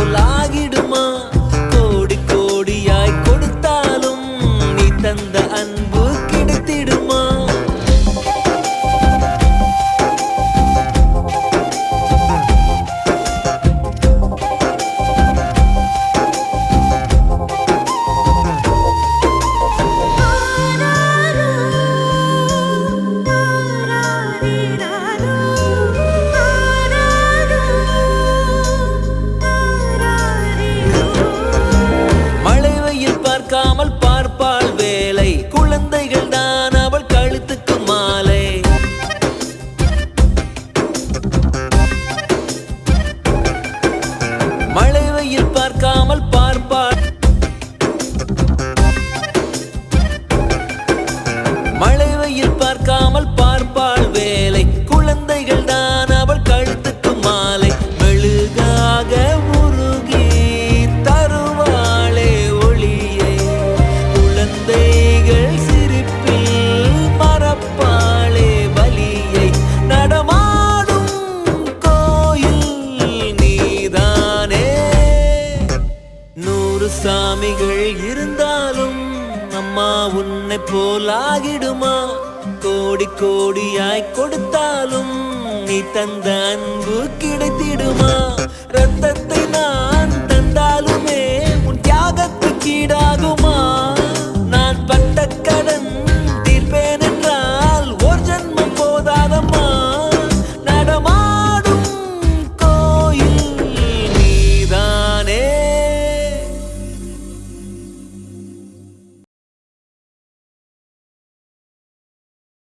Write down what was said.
போலாகிடுமா? கோடி கோடியாய் கொடுத்தாலும் நீ தந்த அன்பு கிடைத்திடுமா? பார்க்காமல் பார்ப்பாள் வேலை, குழந்தைகள் தான் அவள் கழுத்துக்கு மாலை. மழை வெயில் பார்க்காமல் பார்ப்பாள், மழை வெயில் பார்க்காமல் பார்ப்பாள் வேலை, குழந்தைகள் தான் அவள் கழுத்துக்கு மாலை. மெழுகாக உருகி தருவாளே ஒளியை, குழந்தைகள் சிரிப்பில் மறப்பாளே வலியை. நடமாடும் கோயில் நீதானே. 100 சாமிகள் இருந்தாலும் அம்மா உன்னை போலாகிடுமா? கோடி கோடியாய் கொடுத்தாலும் நீ தந்த அன்பு கிடைத்திடுமா? ரத்தத்தை நான் தந்தாலுமே உன் தியாகத்துக்கு ஈடாகுமா?